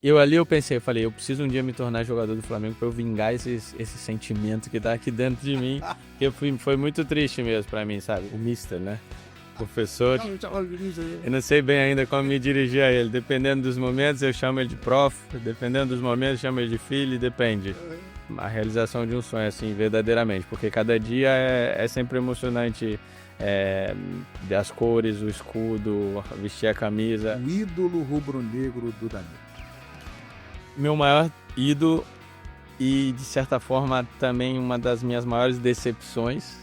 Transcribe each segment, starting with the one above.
Eu pensei, eu falei, eu preciso um dia me tornar jogador do Flamengo pra eu vingar esse sentimento que tá aqui dentro de mim. Foi muito triste mesmo pra mim, sabe? O mister, né? Professor. Eu não sei bem ainda como me dirigir a ele. Dependendo dos momentos, eu chamo ele de prof. Dependendo dos momentos, eu chamo ele de filho. Depende. A realização de um sonho, assim, verdadeiramente. Porque cada dia é sempre emocionante. Das cores, o escudo, vestir a camisa. O ídolo rubro-negro do Danilo. Meu maior ídolo e, de certa forma, também uma das minhas maiores decepções.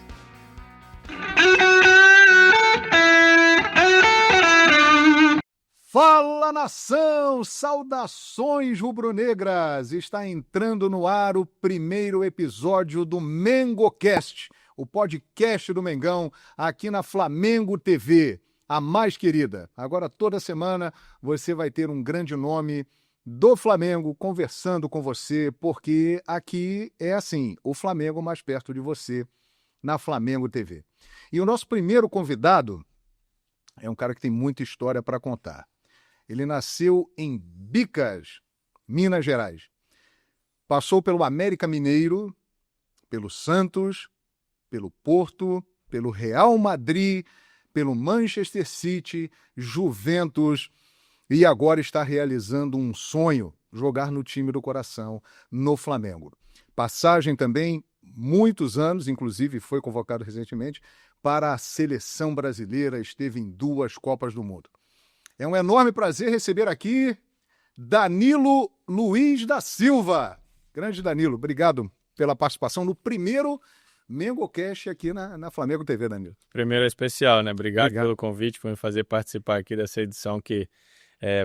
Fala, nação! Saudações rubro-negras! Está entrando no ar o primeiro episódio do MengoCast, o podcast do Mengão, aqui na Flamengo TV, a mais querida. Agora, toda semana, você vai ter um grande nome do Flamengo conversando com você, porque aqui é assim, o Flamengo mais perto de você, na Flamengo TV. E o nosso primeiro convidado é um cara que tem muita história para contar. Ele nasceu em Bicas, Minas Gerais. Passou pelo América Mineiro, pelo Santos, pelo Porto, pelo Real Madrid, pelo Manchester City, Juventus, e agora está realizando um sonho, jogar no time do coração, no Flamengo. Passagem também, muitos anos, inclusive foi convocado recentemente, para a seleção brasileira, esteve em 2 Copas do Mundo. É um enorme prazer receber aqui Danilo Luiz da Silva. Grande Danilo, obrigado pela participação no primeiro MengoCast aqui na Flamengo TV, Danilo. Primeiro é especial, né? Obrigado pelo convite, por me fazer participar aqui dessa edição que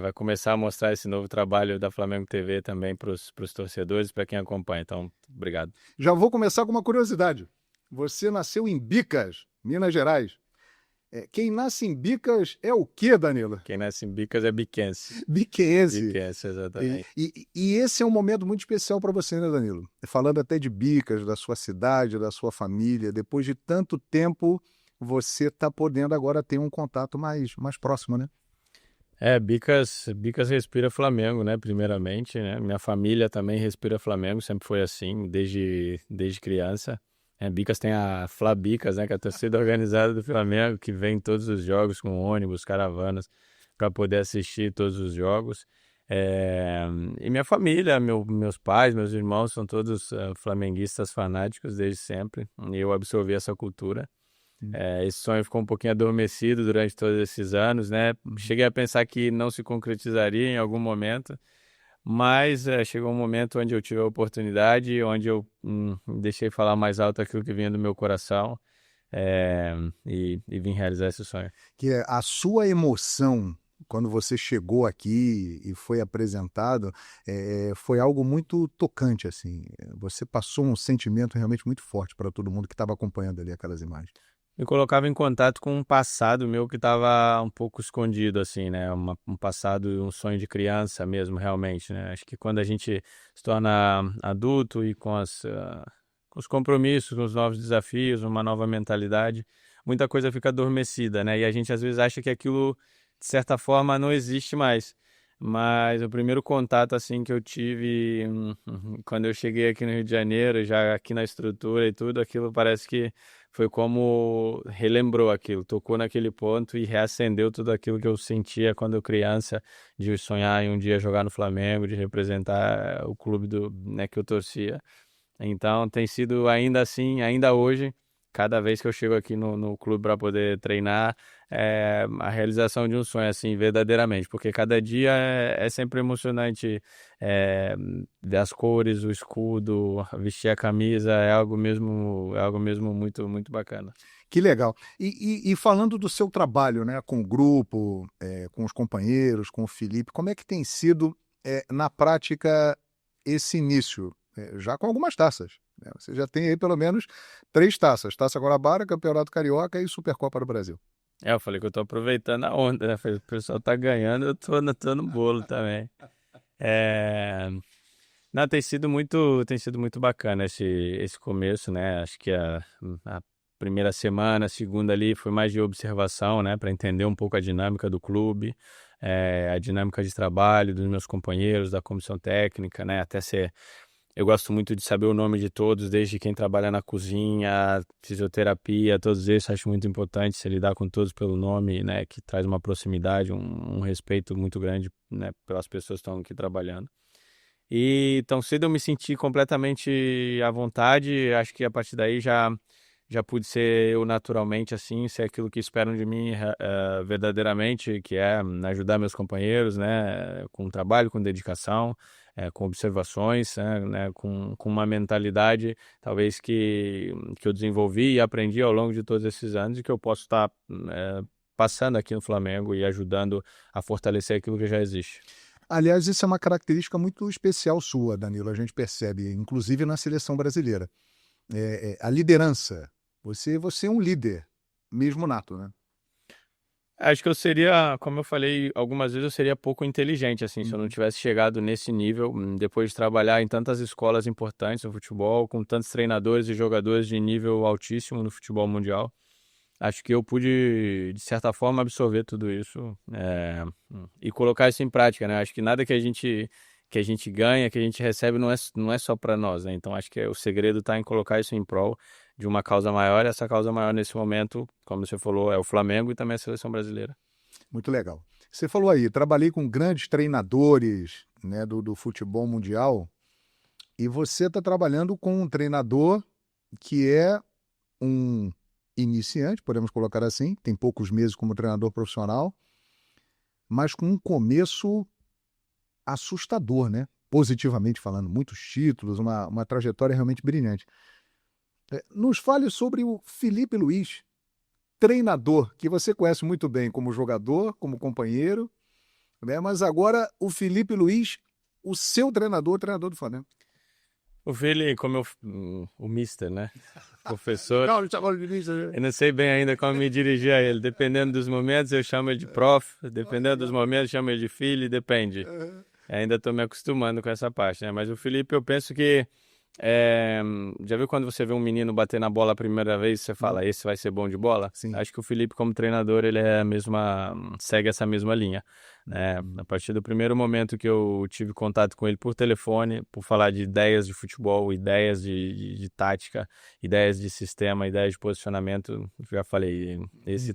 vai começar a mostrar esse novo trabalho da Flamengo TV também para os torcedores, para quem acompanha. Então, obrigado. Já vou começar com uma curiosidade. Você nasceu em Bicas, Minas Gerais. Quem nasce em Bicas é o quê, Danilo? Quem nasce em Bicas é biquense. Biquense. Biquense, exatamente. E esse é um momento muito especial para você, né, Danilo? Falando até de Bicas, da sua cidade, da sua família, depois de tanto tempo, você está podendo agora ter um contato mais próximo, né? Bicas respira Flamengo, né? Primeiramente, né? Minha família também respira Flamengo, sempre foi assim, desde criança. Bicas tem a Flabicas, né? Que é a torcida organizada do Flamengo, que vem em todos os jogos com ônibus, caravanas, para poder assistir todos os jogos. E minha família, meus pais, meus irmãos são todos flamenguistas fanáticos desde sempre. E eu absorvi essa cultura. Esse sonho ficou um pouquinho adormecido durante todos esses anos, né? Cheguei a pensar que não se concretizaria em algum momento, mas chegou um momento onde eu tive a oportunidade, onde eu deixei falar mais alto aquilo que vinha do meu coração e vim realizar esse sonho. Que é a sua emoção quando você chegou aqui e foi apresentado, foi algo muito tocante, assim. Você passou um sentimento realmente muito forte para todo mundo que estava acompanhando ali aquelas imagens. Me colocava em contato com um passado meu que estava um pouco escondido, assim, né? Um passado, um sonho de criança mesmo, realmente, né? Acho que quando a gente se torna adulto e com os compromissos, com os novos desafios, uma nova mentalidade, muita coisa fica adormecida, né? E a gente às vezes acha que aquilo, de certa forma, não existe mais. Mas o primeiro contato, assim, que eu tive quando eu cheguei aqui no Rio de Janeiro, já aqui na estrutura e tudo, aquilo parece que foi como relembrou aquilo, tocou naquele ponto e reacendeu tudo aquilo que eu sentia quando eu criança, de sonhar em um dia jogar no Flamengo, de representar o clube né, que eu torcia. Então tem sido ainda assim, ainda hoje, cada vez que eu chego aqui no clube para poder treinar, a realização de um sonho, assim, verdadeiramente, porque cada dia é sempre emocionante, ver as cores, o escudo, vestir a camisa, é algo mesmo muito, muito bacana. Que legal. E falando do seu trabalho, né, com o grupo, com os companheiros, com o Felipe, como é que tem sido, na prática, esse início? Já com algumas taças, né? Você já tem aí pelo menos 3 taças. Taça Guanabara, Campeonato Carioca e Supercopa do Brasil. Eu falei que eu tô aproveitando a onda, né? Falei, o pessoal tá ganhando, eu tô no bolo também. Não, tem sido muito bacana esse começo, né? Acho que a primeira semana, a segunda ali foi mais de observação, né? Para entender um pouco a dinâmica do clube, a dinâmica de trabalho dos meus companheiros, da comissão técnica, né? Até ser... Eu gosto muito de saber o nome de todos, desde quem trabalha na cozinha, fisioterapia, todos esses acho muito importante se lidar com todos pelo nome, né? Que traz uma proximidade, um respeito muito grande, né? Pelas pessoas que estão aqui trabalhando. E tão cedo eu me senti completamente à vontade, acho que a partir daí já pude ser eu naturalmente, assim, ser aquilo que esperam de mim verdadeiramente, que é ajudar meus companheiros, né, com trabalho, com dedicação, com observações, né, com uma mentalidade, talvez que eu desenvolvi e aprendi ao longo de todos esses anos e que eu posso estar passando aqui no Flamengo e ajudando a fortalecer aquilo que já existe. Aliás, isso é uma característica muito especial sua, Danilo, a gente percebe, inclusive na seleção brasileira. A liderança. Você é um líder, mesmo nato, né? Acho que eu seria, como eu falei algumas vezes, eu seria pouco inteligente, assim, se eu não tivesse chegado nesse nível, depois de trabalhar em tantas escolas importantes no futebol, com tantos treinadores e jogadores de nível altíssimo no futebol mundial. Acho que eu pude, de certa forma, absorver tudo isso e colocar isso em prática, né? Acho que nada que a gente ganha, que a gente recebe, não é só para nós, né? Então, acho que o segredo está em colocar isso em prol de uma causa maior, e essa causa maior nesse momento, como você falou, é o Flamengo e também a seleção brasileira. Muito legal. Você falou aí, trabalhei com grandes treinadores, né, do futebol mundial, e você está trabalhando com um treinador que é um iniciante, podemos colocar assim, tem poucos meses como treinador profissional, mas com um começo assustador, né? Positivamente falando, muitos títulos, uma trajetória realmente brilhante. Nos fale sobre o Felipe Luiz, treinador, que você conhece muito bem como jogador, como companheiro, né? Mas agora o Felipe Luiz, o seu treinador, o treinador do Flamengo. O Fili, o Mister, né? Professor. Não, ele chamava de Mister. Eu não sei bem ainda como me dirigir a ele. Dependendo dos momentos, eu chamo ele de prof. Dependendo dos momentos, eu chamo ele de filho, depende. Ainda estou me acostumando com essa parte, né? Mas o Felipe, eu penso que... já viu quando você vê um menino bater na bola a primeira vez, você fala, esse vai ser bom de bola? Sim. Acho que o Felipe, como treinador, ele segue essa mesma linha, né? A partir do primeiro momento que eu tive contato com ele por telefone, por falar de ideias de futebol, ideias de tática, ideias de sistema, ideias de posicionamento, eu já falei, esse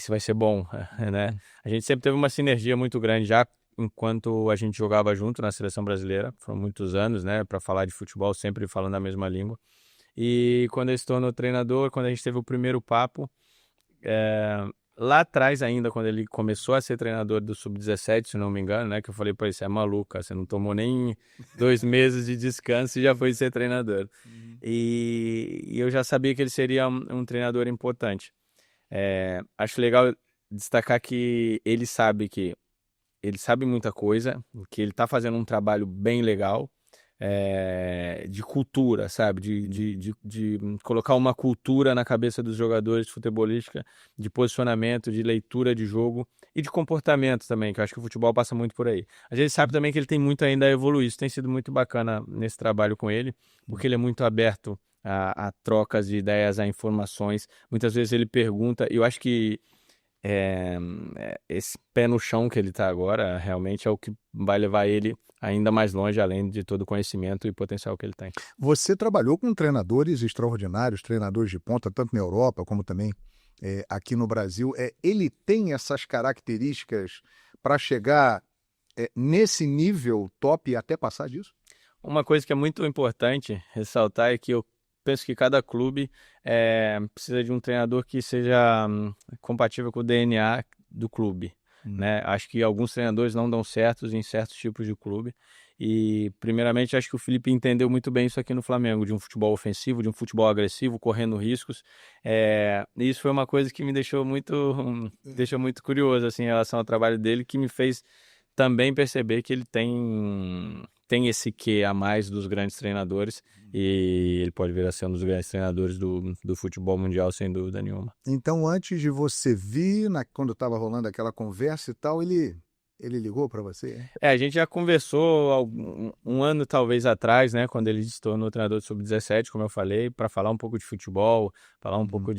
vai ser bom, né? A gente sempre teve uma sinergia muito grande já enquanto a gente jogava junto na seleção brasileira, foram muitos anos, né, para falar de futebol, sempre falando a mesma língua. E quando ele se tornou treinador, quando a gente teve o primeiro papo, lá atrás ainda, quando ele começou a ser treinador do Sub-17, se não me engano, né, que eu falei para ele, você é maluco, você não tomou nem 2 meses de descanso e já foi ser treinador. E eu já sabia que ele seria um treinador importante. Acho legal destacar que ele sabe muita coisa, que ele está fazendo um trabalho bem legal, de cultura, sabe? De colocar uma cultura na cabeça dos jogadores de futebolística, de posicionamento, de leitura de jogo e de comportamento também, que eu acho que o futebol passa muito por aí. A gente sabe também que ele tem muito ainda a evoluir, isso tem sido muito bacana nesse trabalho com ele, porque ele é muito aberto a trocas de ideias, a informações. Muitas vezes ele pergunta, e eu acho que esse pé no chão que ele está agora realmente é o que vai levar ele ainda mais longe, além de todo o conhecimento e potencial que ele tem. Você trabalhou com treinadores extraordinários, treinadores de ponta, tanto na Europa como também aqui no Brasil. Ele tem essas características para chegar nesse nível top e até passar disso? Uma coisa que é muito importante ressaltar é que eu penso que cada clube precisa de um treinador que seja compatível com o DNA do clube, né? Acho que alguns treinadores não dão certos em certos tipos de clube e, primeiramente, acho que o Felipe entendeu muito bem isso aqui no Flamengo, de um futebol ofensivo, de um futebol agressivo, correndo riscos. E isso foi uma coisa que me deixou muito curioso assim, em relação ao trabalho dele, que me fez também perceber que ele tem esse quê a mais dos grandes treinadores e ele pode vir a ser um dos grandes treinadores do futebol mundial, sem dúvida nenhuma. Então, antes de você vir, quando estava rolando aquela conversa e tal, ele ligou para você? A gente já conversou um ano talvez atrás, né, quando ele se tornou treinador do Sub-17, como eu falei, para falar um pouco de futebol, falar um pouco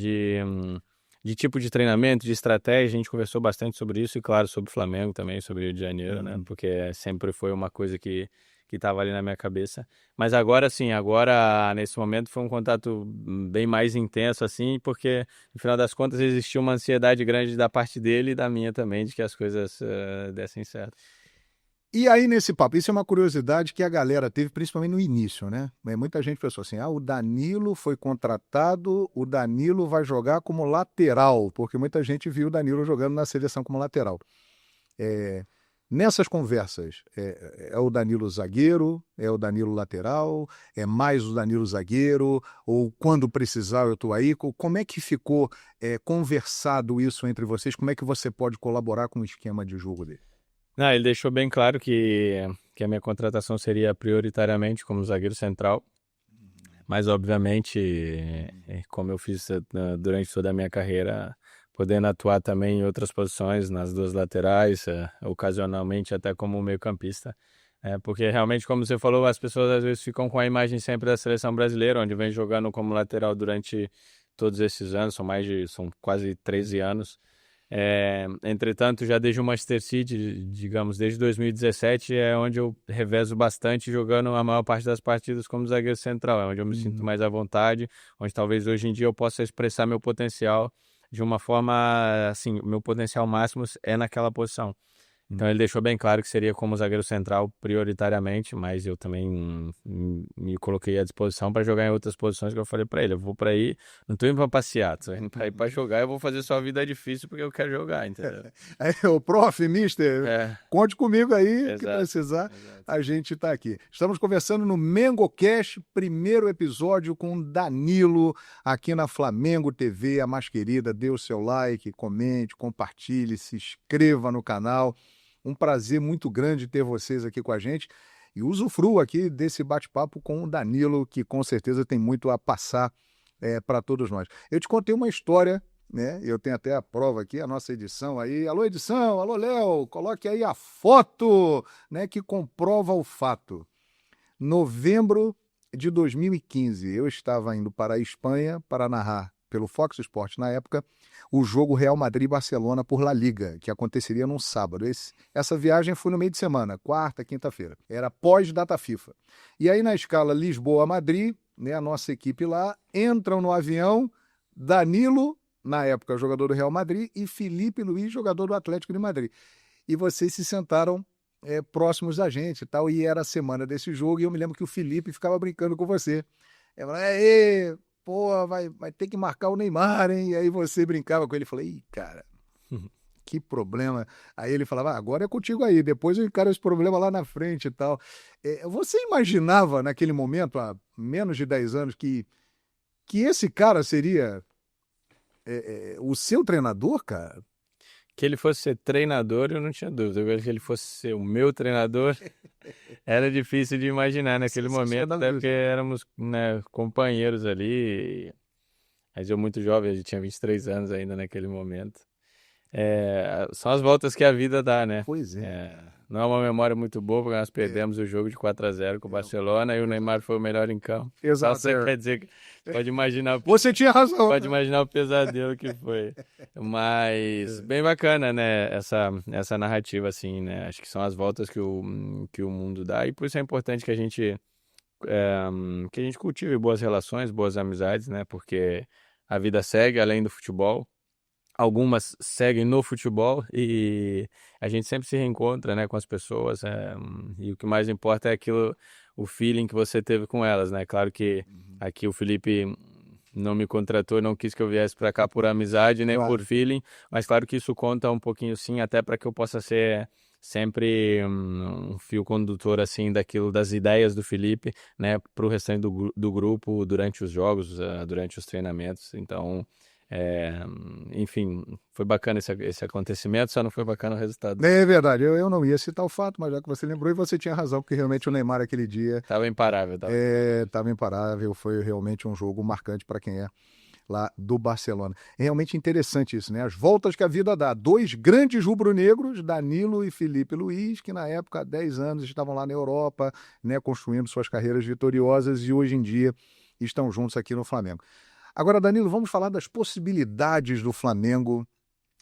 de tipo de treinamento, de estratégia, a gente conversou bastante sobre isso e, claro, sobre o Flamengo também, sobre o Rio de Janeiro, né? Porque sempre foi uma coisa que estava ali na minha cabeça. Mas agora sim, agora nesse momento foi um contato bem mais intenso, assim, porque no final das contas existia uma ansiedade grande da parte dele e da minha também, de que as coisas dessem certo. E aí, nesse papo, isso é uma curiosidade que a galera teve, principalmente no início, né? Muita gente pensou assim, o Danilo foi contratado, o Danilo vai jogar como lateral, porque muita gente viu o Danilo jogando na seleção como lateral. Nessas conversas, é o Danilo zagueiro, é o Danilo lateral, é mais o Danilo zagueiro, ou quando precisar eu estou aí? Como é que ficou conversado isso entre vocês? Como é que você pode colaborar com o esquema de jogo dele? Não, ele deixou bem claro que a minha contratação seria prioritariamente como zagueiro central, mas obviamente, como eu fiz durante toda a minha carreira, podendo atuar também em outras posições, nas duas laterais, ocasionalmente até como meio-campista. Porque realmente, como você falou, as pessoas às vezes ficam com a imagem sempre da seleção brasileira, onde vem jogando como lateral durante todos esses anos, são quase 13 anos. Entretanto, já desde o Manchester City, digamos, desde 2017, é onde eu revezo bastante jogando a maior parte das partidas como zagueiro central, é onde eu me sinto mais à vontade, onde talvez hoje em dia eu possa expressar meu potencial de uma forma, assim, meu potencial máximo é naquela posição. Então ele deixou bem claro que seria como zagueiro central prioritariamente, mas eu também me coloquei à disposição para jogar em outras posições que eu falei para ele, eu vou para aí, não tô indo para passear, tô indo para ir para jogar, eu vou fazer sua vida difícil porque eu quero jogar, entendeu? O prof, mister, conte comigo aí, que precisar, exato. A gente está aqui. Estamos conversando no MengoCast, primeiro episódio com Danilo, aqui na Flamengo TV, a mais querida. Dê o seu like, comente, compartilhe, se inscreva no canal. Um prazer muito grande ter vocês aqui com a gente e usufrua aqui desse bate-papo com o Danilo, que com certeza tem muito a passar para todos nós. Eu te contei uma história, né? Eu tenho até a prova aqui, a nossa edição aí. Alô, edição, alô, Léo, coloque aí a foto, né, que comprova o fato. Novembro de 2015, eu estava indo para a Espanha para narrar pelo Fox Sports na época o jogo Real Madrid-Barcelona por La Liga, que aconteceria num sábado. Essa viagem foi no meio de semana, quarta, quinta-feira. Era pós-data FIFA. E aí na escala Lisboa-Madrid, né, a nossa equipe lá, entram no avião Danilo, na época jogador do Real Madrid, e Felipe Luiz, jogador do Atlético de Madrid. E vocês se sentaram próximos da gente e tal, e era a semana desse jogo, e eu me lembro que o Felipe ficava brincando com você. Eu falei, pô, vai ter que marcar o Neymar, hein? E aí você brincava com ele, falei, ih, cara, que problema. Aí ele falava, agora é contigo aí, depois eu encaro esse problema lá na frente e tal. Você imaginava naquele momento, há menos de 10 anos, que esse cara seria o seu treinador, cara? Que ele fosse ser treinador, eu não tinha dúvida. Agora que ele fosse ser o meu treinador, era difícil de imaginar naquele momento, até porque éramos, né, companheiros ali. Mas eu muito jovem, eu tinha 23 anos ainda naquele momento. São as voltas que a vida dá, né? Pois é. Não é uma memória muito boa, porque nós perdemos o jogo de 4-0 com o Barcelona e o Neymar foi o melhor em campo. Exato. Então, você quer dizer que pode imaginar. Você tinha razão. Pode imaginar o pesadelo que foi. Mas bem bacana, né? Essa narrativa, assim, né? Acho que são as voltas que o mundo dá. E por isso é importante que a gente cultive boas relações, boas amizades, né? Porque a vida segue além do futebol. Algumas seguem no futebol e a gente sempre se reencontra, né, com as pessoas, e o que mais importa é o feeling que você teve com elas, né? Claro que aqui o Felipe não me contratou, não quis que eu viesse para cá por amizade, nem por feeling, mas claro que isso conta um pouquinho sim, até para que eu possa ser sempre um fio condutor assim das ideias do Felipe, né, para o restante do grupo durante os jogos, durante os treinamentos. Então enfim, foi bacana esse acontecimento, só não foi bacana o resultado. É verdade, eu não ia citar o fato, mas já que você lembrou, e você tinha razão, porque realmente o Neymar aquele dia... Estava imparável. Estava imparável, foi realmente um jogo marcante para quem é lá do Barcelona. É realmente interessante isso, né? As voltas que a vida dá. Dois grandes rubro-negros, Danilo e Felipe Luiz, que na época, há 10 anos, estavam lá na Europa, né, construindo suas carreiras vitoriosas e hoje em dia estão juntos aqui no Flamengo. Agora, Danilo, vamos falar das possibilidades do Flamengo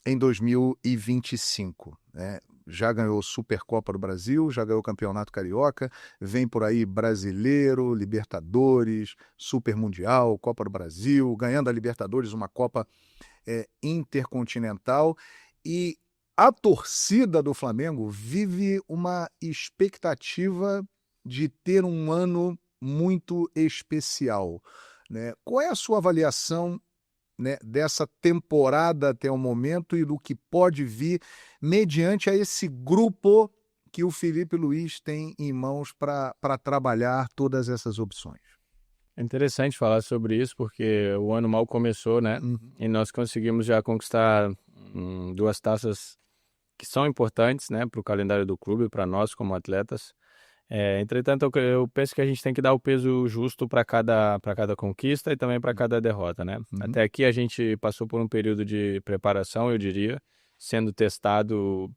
em 2025, né? Já ganhou Supercopa do Brasil, já ganhou o Campeonato Carioca, vem por aí Brasileiro, Libertadores, Super Mundial, Copa do Brasil, ganhando a Libertadores, uma Copa intercontinental, e a torcida do Flamengo vive uma expectativa de ter um ano muito especial, né? Qual é a sua avaliação, né, dessa temporada até o momento e do que pode vir mediante a esse grupo que o Felipe Luiz tem em mãos para trabalhar todas essas opções? É interessante falar sobre isso, porque o ano mal começou, né? E nós conseguimos já conquistar 2 taças que são importantes, né, para o calendário do clube, para nós como atletas. Entretanto, eu penso que a gente tem que dar o peso justo para cada conquista e também para cada derrota, né? Até aqui a gente passou por um período de preparação, eu diria, sendo testado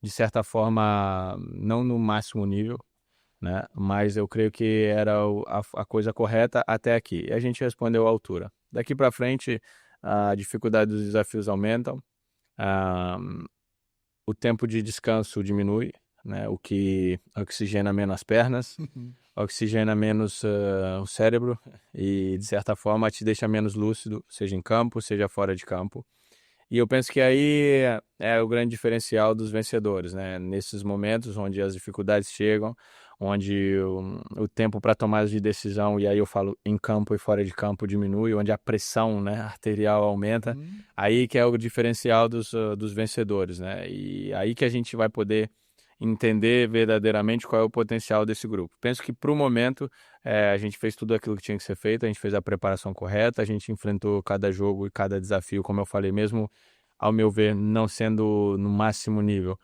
de certa forma não no máximo nível, né? Mas eu creio que era a coisa correta até aqui. E a gente respondeu à altura. Daqui para frente, a dificuldade dos desafios aumentam, ah, o tempo de descanso diminui, né? O que oxigena menos as pernas, oxigena menos o cérebro e, de certa forma, te deixa menos lúcido, seja em campo, seja fora de campo. E eu penso que aí é o grande diferencial dos vencedores, né? Nesses momentos onde as dificuldades chegam, onde o tempo para tomada de decisão, e aí eu falo em campo e fora de campo, diminui, onde a pressão, né, arterial aumenta, aí que é o diferencial dos vencedores, né? E aí que a gente vai poder entender verdadeiramente qual é o potencial desse grupo. Penso que, para o momento, a gente fez tudo aquilo que tinha que ser feito, a gente fez a preparação correta, a gente enfrentou cada jogo e cada desafio, como eu falei, mesmo, ao meu ver, não sendo no máximo nível,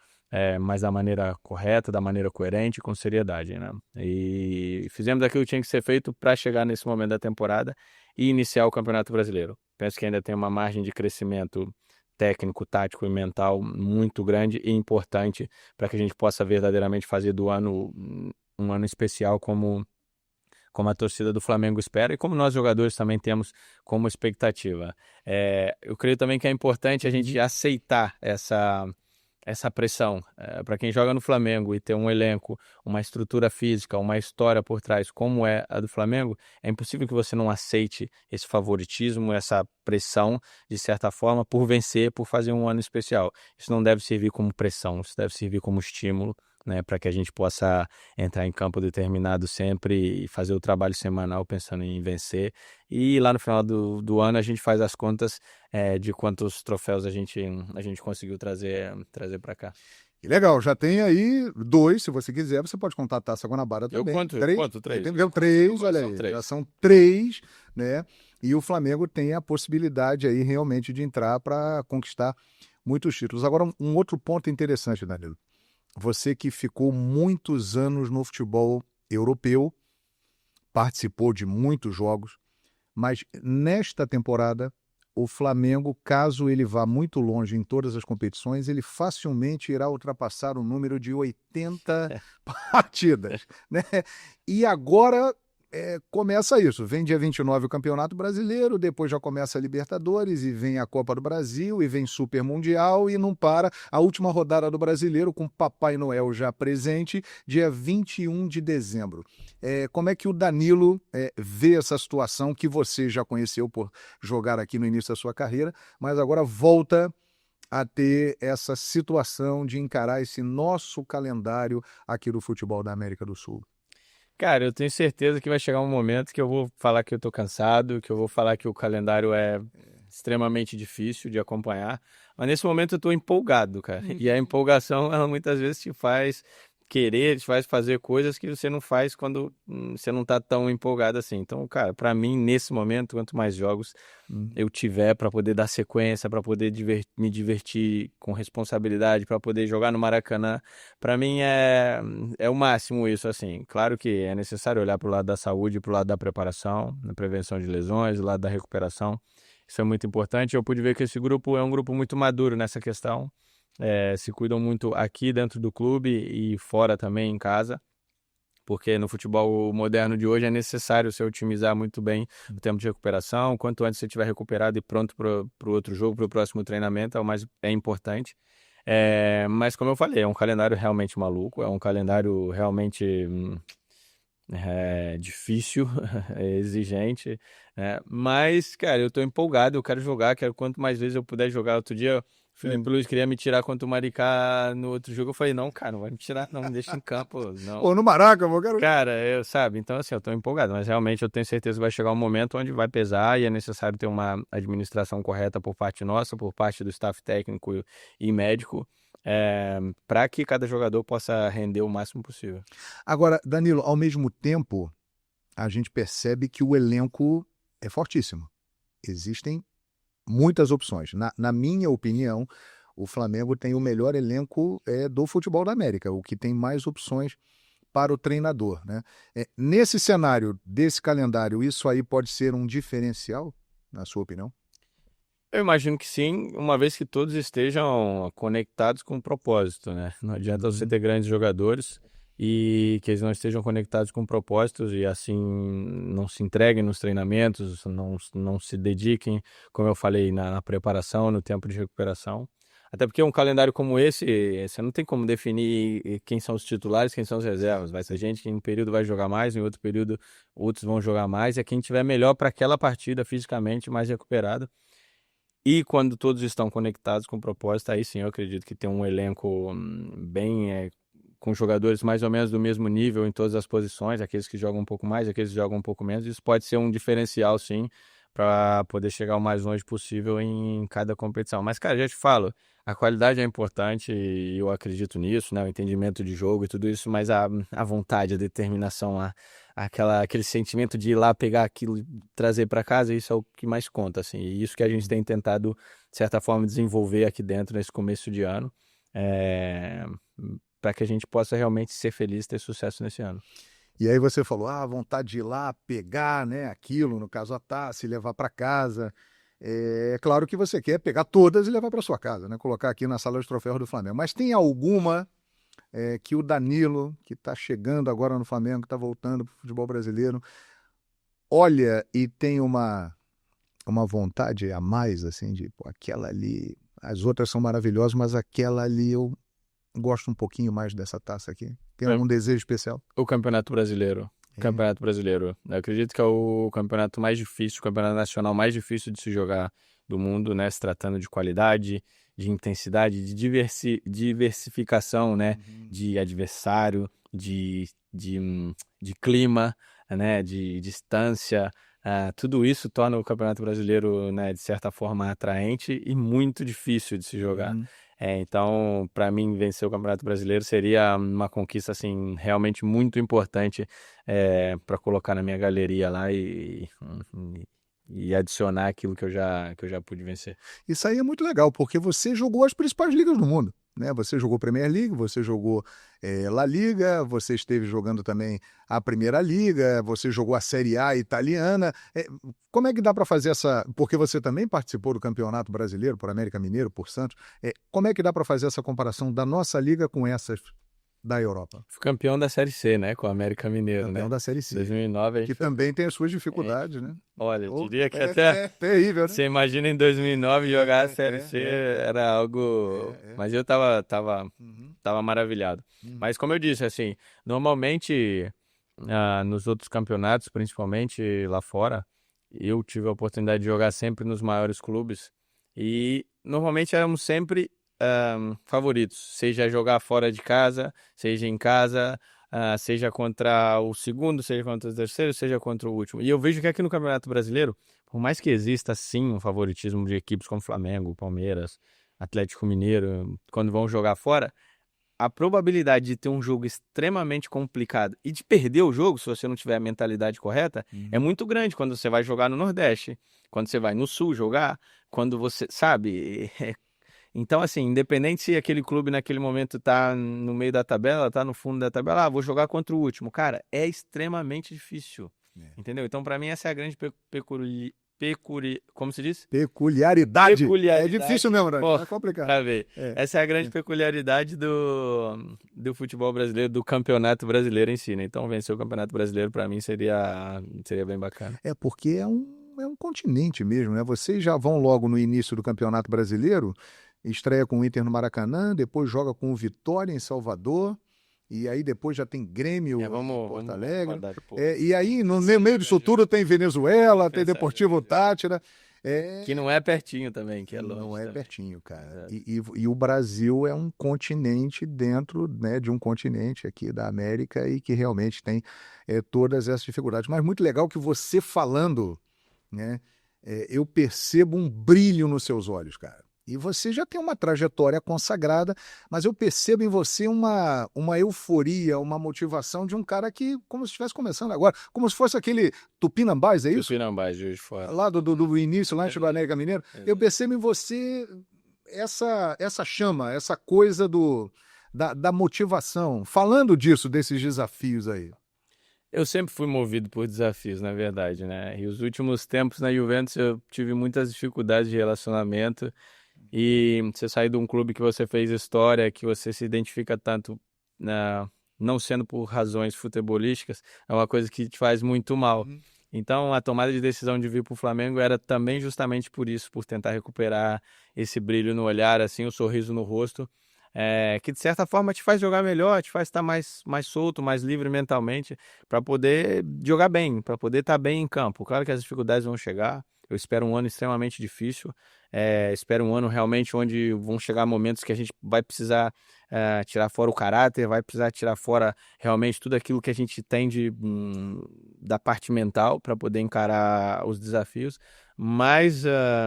mas da maneira correta, da maneira coerente, com seriedade, né? E fizemos aquilo que tinha que ser feito para chegar nesse momento da temporada e iniciar o Campeonato Brasileiro. Penso que ainda tem uma margem de crescimento técnico, tático e mental muito grande e importante para que a gente possa verdadeiramente fazer do ano um ano especial como a torcida do Flamengo espera e como nós jogadores também temos como expectativa. Eu creio também que é importante a gente aceitar essa pressão. Para quem joga no Flamengo e tem um elenco, uma estrutura física, uma história por trás como é a do Flamengo, é impossível que você não aceite esse favoritismo, essa pressão, de certa forma, por vencer, por fazer um ano especial. Isso não deve servir como pressão, isso deve servir como estímulo, né, para que a gente possa entrar em campo determinado sempre e fazer o trabalho semanal pensando em vencer. E lá no final do ano a gente faz as contas de quantos troféus a gente conseguiu trazer para cá. Que legal, já tem aí 2, se você quiser, você pode contar a Taça Guanabara também. Eu conto 3. Entendeu? 3, olha aí, já são 3, né? E o Flamengo tem a possibilidade aí realmente de entrar para conquistar muitos títulos. Agora, um outro ponto interessante, Danilo. Você que ficou muitos anos no futebol europeu, participou de muitos jogos, mas nesta temporada, o Flamengo, caso ele vá muito longe em todas as competições, ele facilmente irá ultrapassar o número de 80 partidas, né? E agora começa isso. Vem dia 29 o Campeonato Brasileiro, depois já começa a Libertadores, e vem a Copa do Brasil, e vem Super Mundial, e não para. A última rodada do Brasileiro, com Papai Noel já presente, dia 21 de dezembro. Como é que o Danilo vê essa situação que você já conheceu por jogar aqui no início da sua carreira, mas agora volta a ter essa situação de encarar esse nosso calendário aqui do futebol da América do Sul? Cara, eu tenho certeza que vai chegar um momento que eu vou falar que eu tô cansado, que eu vou falar que o calendário é extremamente difícil de acompanhar, mas nesse momento eu tô empolgado, cara. E a empolgação, ela muitas vezes te faz querer, te faz fazer coisas que você não faz quando você não tá tão empolgado assim. Então, cara, pra mim, nesse momento, quanto mais jogos eu tiver para poder dar sequência, para poder me divertir com responsabilidade, para poder jogar no Maracanã, para mim é o máximo isso, assim. Claro que é necessário olhar para o lado da saúde, para o lado da preparação, na prevenção de lesões, o lado da recuperação. Isso é muito importante. Eu pude ver que esse grupo é um grupo muito maduro nessa questão. Se cuidam muito aqui dentro do clube e fora também em casa. porque no futebol moderno de hoje é necessário você otimizar muito bem o tempo de recuperação. Quanto antes você estiver recuperado e pronto para o outro jogo, para o próximo treinamento, é importante. Mas como eu falei, é um calendário realmente maluco, é um calendário realmente difícil, é exigente, mas, cara, eu tô empolgado, eu quero jogar, quero quanto mais vezes eu puder jogar. Outro dia, o Felipe Luiz queria me tirar contra o Maricá no outro jogo, eu falei, não, cara, não vai me tirar não, me deixa em campo, não. Ou no Maraca, eu quero... Cara, sabe, então assim, eu tô empolgado, mas realmente eu tenho certeza que vai chegar um momento onde vai pesar e é necessário ter uma administração correta por parte nossa, por parte do staff técnico e médico, para que cada jogador possa render o máximo possível. Agora, Danilo, ao mesmo tempo, a gente percebe que o elenco é fortíssimo. Existem muitas opções. Na minha opinião, o Flamengo tem o melhor elenco do futebol da América, o que tem mais opções para o treinador, né? Nesse cenário, desse calendário, isso aí pode ser um diferencial, na sua opinião? Eu imagino que sim, uma vez que todos estejam conectados com o propósito, né? Não adianta você ter grandes jogadores e que eles não estejam conectados com propósitos e assim não se entreguem nos treinamentos, não se dediquem, como eu falei, na preparação, no tempo de recuperação. Até porque um calendário como esse, você não tem como definir quem são os titulares, quem são os reservas. Vai ser gente que em um período vai jogar mais, em outro período outros vão jogar mais. É quem tiver melhor para aquela partida fisicamente, mais recuperado. E quando todos estão conectados com o propósito, aí sim eu acredito que tem um elenco bem com jogadores mais ou menos do mesmo nível em todas as posições, aqueles que jogam um pouco mais, aqueles que jogam um pouco menos. Isso pode ser um diferencial, sim, para poder chegar o mais longe possível em cada competição. Mas, cara, já te falo, a qualidade é importante e eu acredito nisso, né? O entendimento de jogo e tudo isso, mas a vontade, a determinação, aquele sentimento de ir lá pegar aquilo e trazer para casa, isso é o que mais conta, assim. E isso que a gente tem tentado, de certa forma, desenvolver aqui dentro nesse começo de ano, para que a gente possa realmente ser feliz e ter sucesso nesse ano. E aí você falou, a vontade de ir lá pegar, né, aquilo, no caso a taça, e levar para casa. É claro que você quer pegar todas e levar para sua casa, né, colocar aqui na sala de troféus do Flamengo. Mas tem alguma que o Danilo, que está chegando agora no Flamengo, que está voltando para o futebol brasileiro, olha e tem uma vontade a mais, assim, de pô, aquela ali, as outras são maravilhosas, mas aquela ali eu gosto um pouquinho mais dessa taça aqui. Tem algum desejo especial? O Campeonato Brasileiro. Campeonato Brasileiro. Eu acredito que é o campeonato mais difícil, o campeonato nacional mais difícil de se jogar do mundo, né? Se tratando de qualidade, de intensidade, de diversificação, né? De adversário, de clima, né? De distância. Tudo isso torna o Campeonato Brasileiro, né? De certa forma atraente e muito difícil de se jogar. Então, para mim, vencer o Campeonato Brasileiro seria uma conquista assim, realmente muito importante para colocar na minha galeria lá e adicionar aquilo que eu já pude vencer. Isso aí é muito legal, porque você jogou as principais ligas do mundo, né? Você jogou Premier League, você jogou La Liga, você esteve jogando também a Primeira Liga, você jogou a Série A italiana. Como é que dá para fazer essa... Porque você também participou do Campeonato Brasileiro, por América Mineiro, por Santos. Como é que dá para fazer essa comparação da nossa liga com essas da Europa? Fui campeão da Série C, né? Com o América Mineiro, campeão né? da Série C. 2009 que também tem as suas dificuldades, né? Olha, eu diria que até... terrível, né? Você imagina em 2009 jogar a Série C, era algo... Mas eu tava maravilhado. Mas como eu disse, assim, normalmente nos outros campeonatos, principalmente lá fora, eu tive a oportunidade de jogar sempre nos maiores clubes e normalmente éramos sempre favoritos, seja jogar fora de casa, seja em casa, seja contra o segundo, seja contra o terceiro, seja contra o último. E eu vejo que aqui no Campeonato Brasileiro, por mais que exista sim um favoritismo de equipes como Flamengo, Palmeiras, Atlético Mineiro, quando vão jogar fora, a probabilidade de ter um jogo extremamente complicado e de perder o jogo, se você não tiver a mentalidade correta, é muito grande quando você vai jogar no Nordeste, quando você vai no Sul jogar, quando você, sabe... Então, assim, independente se aquele clube naquele momento tá no meio da tabela, tá no fundo da tabela, vou jogar contra o último. Cara, é extremamente difícil, entendeu? Então, para mim, essa é a grande Como se diz? Peculiaridade. É Peculiaridade. difícil mesmo, né? Pô, É complicado. pra ver. Essa é a grande peculiaridade do futebol brasileiro, do campeonato brasileiro em si, né? Então, vencer o campeonato brasileiro, pra mim, seria bem bacana. Porque é um continente mesmo, né? Vocês já vão logo no início do Campeonato Brasileiro, estreia com o Inter no Maracanã, depois joga com o Vitória em Salvador, e aí depois já tem Grêmio em Porto Alegre. E aí, no meio disso tudo, tem Venezuela, tem Deportivo Táchira. Que não é pertinho também, que é longe. Não é pertinho, cara. E o Brasil é um continente dentro, né, de um continente aqui da América e que realmente tem todas essas dificuldades. Mas muito legal que você falando, né, eu percebo um brilho nos seus olhos, cara. E você já tem uma trajetória consagrada, mas eu percebo em você uma euforia, uma motivação de um cara que, como se estivesse começando agora, como se fosse aquele Tupinambás, é isso? Tupinambás, Juiz de Fora. Lá do início, lá em Chico América Mineiro. Eu percebo em você essa chama, essa coisa da motivação. Falando disso, desses desafios aí. Eu sempre fui movido por desafios, na verdade, né? E os últimos tempos na Juventus eu tive muitas dificuldades de relacionamento. E você sair de um clube que você fez história, que você se identifica tanto, não sendo por razões futebolísticas, é uma coisa que te faz muito mal. Então, a tomada de decisão de vir para o Flamengo era também justamente por isso, por tentar recuperar esse brilho no olhar, assim, o sorriso no rosto, que de certa forma te faz jogar melhor, te faz estar mais solto, mais livre mentalmente, para poder jogar bem, para poder estar bem em campo. Claro que as dificuldades vão chegar. Eu espero um ano extremamente difícil, espero um ano realmente onde vão chegar momentos que a gente vai precisar tirar fora o caráter, vai precisar tirar fora realmente tudo aquilo que a gente tem da parte mental para poder encarar os desafios, mas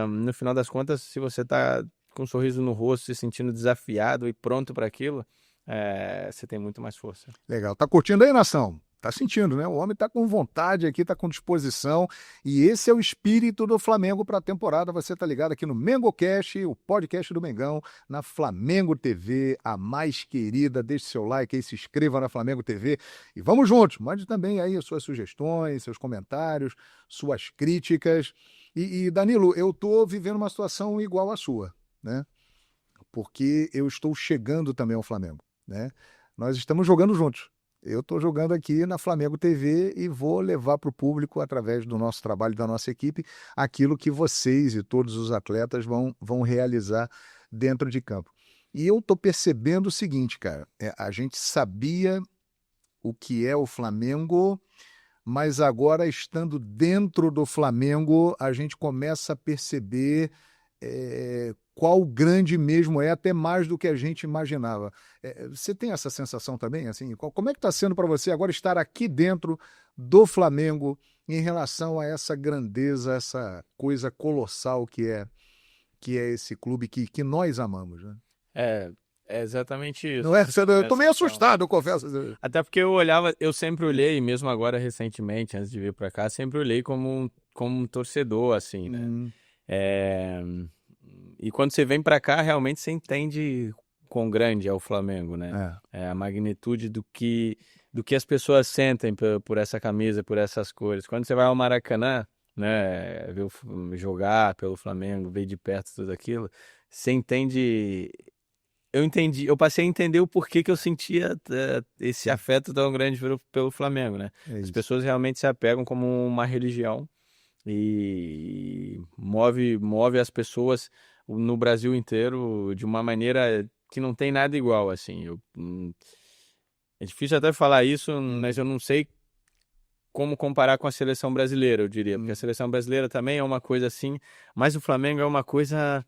no final das contas, se você está com um sorriso no rosto, se sentindo desafiado e pronto para aquilo, você tem muito mais força. Legal. Tá curtindo aí, nação? Tá sentindo, né? O homem tá com vontade aqui, tá com disposição. E esse é o espírito do Flamengo para a temporada. Você tá ligado aqui no MengoCast, o podcast do Mengão, na Flamengo TV, a mais querida. Deixe seu like aí, se inscreva na Flamengo TV. E vamos juntos. Mande também aí as suas sugestões, seus comentários, suas críticas. E Danilo, eu tô vivendo uma situação igual à sua, né? Porque eu estou chegando também ao Flamengo, né? Nós estamos jogando juntos. Eu estou jogando aqui na Flamengo TV e vou levar para o público, através do nosso trabalho, da nossa equipe, aquilo que vocês e todos os atletas vão realizar dentro de campo. E eu estou percebendo o seguinte, cara, a gente sabia o que é o Flamengo, mas agora, estando dentro do Flamengo, a gente começa a perceber qual grande mesmo até mais do que a gente imaginava. Você tem essa sensação também? Assim, como é que está sendo para você agora estar aqui dentro do Flamengo em relação a essa grandeza, essa coisa colossal que é esse clube que nós amamos, né? É exatamente isso. Não é? Eu estou meio assustado, eu confesso. Até porque eu sempre olhei, mesmo agora recentemente, antes de vir para cá, sempre olhei como um torcedor, assim, né? E quando você vem para cá, realmente você entende quão grande é o Flamengo, né? A magnitude do que as pessoas sentem por essa camisa, por essas cores. Quando você vai ao Maracanã, né, jogar pelo Flamengo, ver de perto tudo aquilo, você entende. Eu passei a entender o porquê que eu sentia esse afeto tão grande pelo Flamengo, né? As pessoas realmente se apegam como uma religião e move as pessoas no Brasil inteiro de uma maneira que não tem nada igual, assim. É difícil até falar isso, mas eu não sei como comparar com a seleção brasileira, eu diria, porque a seleção brasileira também é uma coisa assim, mas o Flamengo é uma coisa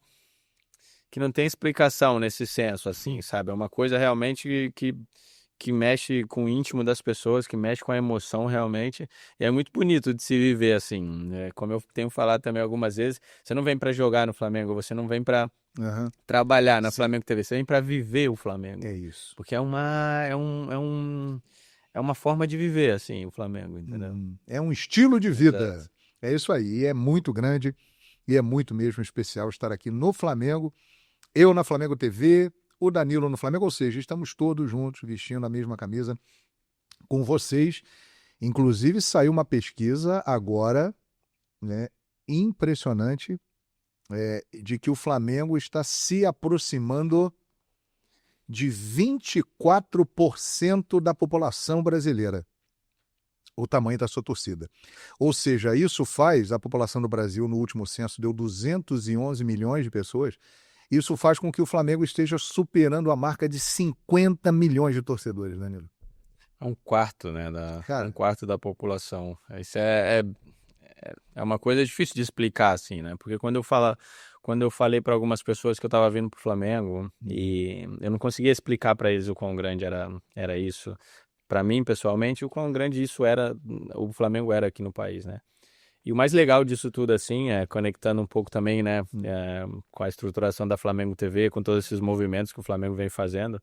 que não tem explicação nesse senso, assim, sabe? É uma coisa realmente que mexe com o íntimo das pessoas, que mexe com a emoção realmente, e é muito bonito de se viver assim, como eu tenho falado também algumas vezes, você não vem para jogar no Flamengo, você não vem para trabalhar na Flamengo TV, você vem para viver o Flamengo. É isso. Porque é uma forma de viver, assim, o Flamengo, entendeu? É um estilo de vida. Exato. É isso aí, e é muito grande, e é muito mesmo especial estar aqui no Flamengo, eu na Flamengo TV, o Danilo no Flamengo, ou seja, estamos todos juntos vestindo a mesma camisa com vocês. Inclusive, saiu uma pesquisa agora, né, impressionante de que o Flamengo está se aproximando de 24% da população brasileira, o tamanho da sua torcida. Ou seja, isso faz, a população do Brasil no último censo deu 211 milhões de pessoas, isso faz com que o Flamengo esteja superando a marca de 50 milhões de torcedores, Danilo. É um quarto, né, um quarto da população. Isso é uma coisa difícil de explicar, assim, né? Porque quando eu falei para algumas pessoas que eu estava vindo pro Flamengo, e eu não conseguia explicar para eles o quão grande era isso. Para mim, pessoalmente, o quão grande o Flamengo era aqui no país, né? E o mais legal disso tudo, assim, conectando um pouco também, né, com a estruturação da Flamengo TV, com todos esses movimentos que o Flamengo vem fazendo,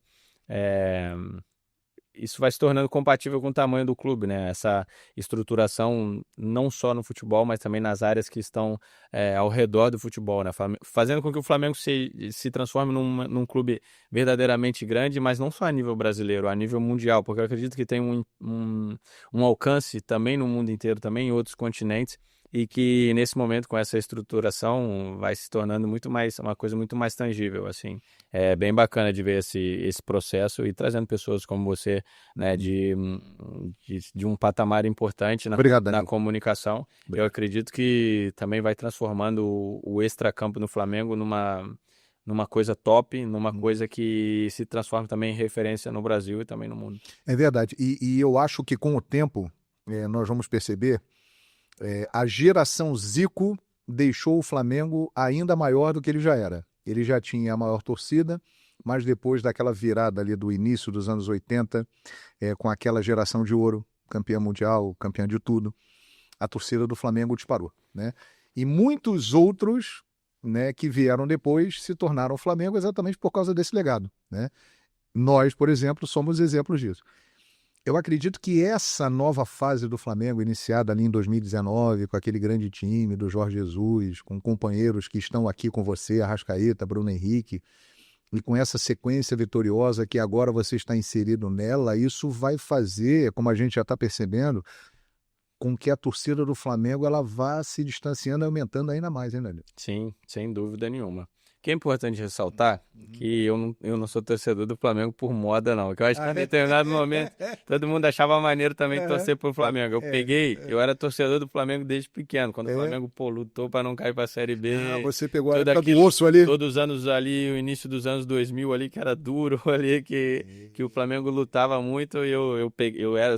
isso vai se tornando compatível com o tamanho do clube, né? Essa estruturação não só no futebol, mas também nas áreas que estão ao redor do futebol, né? Fazendo com que o Flamengo se transforme num clube verdadeiramente grande, mas não só a nível brasileiro, a nível mundial, porque eu acredito que tem um alcance também no mundo inteiro, também em outros continentes, e que nesse momento, com essa estruturação, vai se tornando uma coisa muito mais tangível, assim. É bem bacana de ver esse processo e trazendo pessoas como você, né, de um patamar importante na comunicação. Obrigado. Eu acredito que também vai transformando o extracampo no Flamengo numa coisa top, numa coisa que se transforma também em referência no Brasil e também no mundo. É verdade. E eu acho que com o tempo nós vamos perceber a geração Zico deixou o Flamengo ainda maior do que ele já era. Ele já tinha a maior torcida, mas depois daquela virada ali do início dos anos 80, com aquela geração de ouro, campeã mundial, campeã de tudo, a torcida do Flamengo disparou, né? E muitos outros, né, que vieram depois se tornaram Flamengo exatamente por causa desse legado, né? Nós, por exemplo, somos exemplos disso. Eu acredito que essa nova fase do Flamengo, iniciada ali em 2019, com aquele grande time do Jorge Jesus, com companheiros que estão aqui com você, Arrascaeta, Bruno Henrique, e com essa sequência vitoriosa que agora você está inserido nela, isso vai fazer, como a gente já está percebendo, com que a torcida do Flamengo ela vá se distanciando e aumentando ainda mais, hein, Danilo? Sim, sem dúvida nenhuma. Que é importante ressaltar que eu não sou torcedor do Flamengo por moda, não. Que eu acho que em determinado momento todo mundo achava maneiro também torcer pro Flamengo. Eu era torcedor do Flamengo desde pequeno, quando o Flamengo lutou para não cair pra Série B. Você pegou a época do osso ali. Todos os anos ali, o início dos anos 2000 ali, que era duro ali, que o Flamengo lutava muito, e eu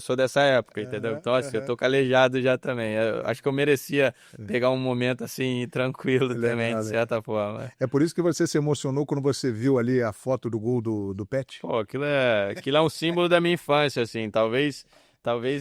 sou dessa época, entendeu? Então, assim, eu tô calejado já também. Eu acho que eu merecia pegar um momento assim, tranquilo também, de certa forma. É por isso que você se emocionou quando você viu ali a foto do gol do Pet? Pô, aquilo é um símbolo da minha infância, assim. Talvez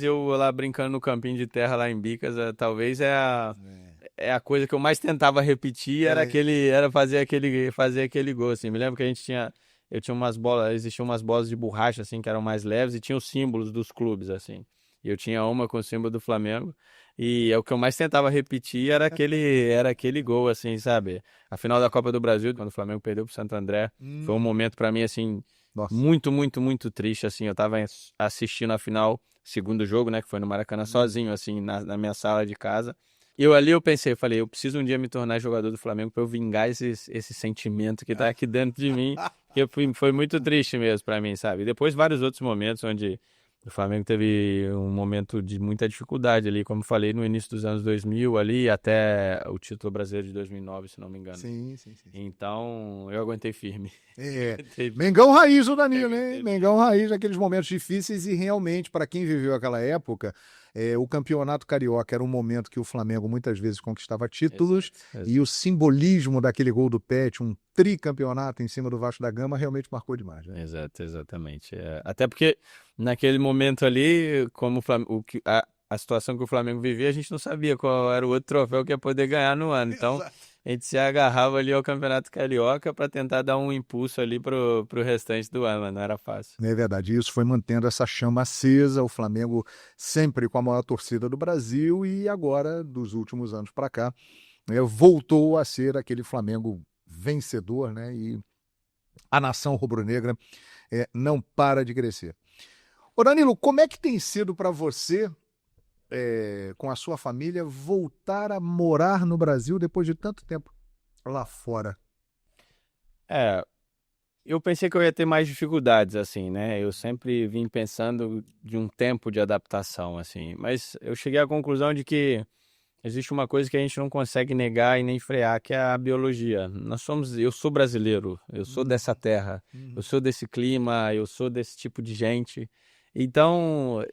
eu lá brincando no campinho de terra lá em Bicas, talvez é a coisa que eu mais tentava repetir, era fazer aquele gol, assim. Me lembro que eu tinha umas bolas, existiam umas bolas de borracha, assim, que eram mais leves e tinha os símbolos dos clubes, assim. E eu tinha uma com o símbolo do Flamengo. E o que eu mais tentava repetir era aquele gol, assim, sabe? A final da Copa do Brasil, quando o Flamengo perdeu pro Santo André, foi um momento pra mim, assim, muito, muito, muito triste, assim. Eu tava assistindo a final, segundo jogo, né, que foi no Maracanã, sozinho, assim, na minha sala de casa. E eu pensei, eu preciso um dia me tornar jogador do Flamengo pra eu vingar esse sentimento que tá aqui dentro de mim, que foi muito triste mesmo pra mim, sabe? E depois vários outros momentos onde o Flamengo teve um momento de muita dificuldade ali, como falei, no início dos anos 2000 ali, até o título brasileiro de 2009, se não me engano. Sim. Então, eu aguentei firme. Mengão raiz o Danilo, hein? Mengão raiz naqueles momentos difíceis e realmente, para quem viveu aquela época, o campeonato carioca era um momento que o Flamengo muitas vezes conquistava títulos. Exato. E o simbolismo daquele gol do Pet, um tricampeonato em cima do Vasco da Gama, realmente marcou demais. Né? Exatamente. Até porque naquele momento ali, como a situação que o Flamengo vivia, a gente não sabia qual era o outro troféu que ia poder ganhar no ano. Então, a gente se agarrava ali ao Campeonato Carioca para tentar dar um impulso ali pro restante do ano, mas não era fácil. É verdade, isso foi mantendo essa chama acesa, o Flamengo sempre com a maior torcida do Brasil e agora, dos últimos anos para cá, voltou a ser aquele Flamengo vencedor, né? E a nação rubro-negra não para de crescer. Ô Danilo, como é que tem sido para você com a sua família, voltar a morar no Brasil depois de tanto tempo lá fora? É, eu pensei que eu ia ter mais dificuldades, assim, né? Eu sempre vim pensando de um tempo de adaptação, assim. Mas eu cheguei à conclusão de que existe uma coisa que a gente não consegue negar e nem frear, que é a biologia. Eu sou brasileiro, eu sou Uhum, dessa terra, eu uhum. sou desse clima, eu sou desse tipo de gente. Então,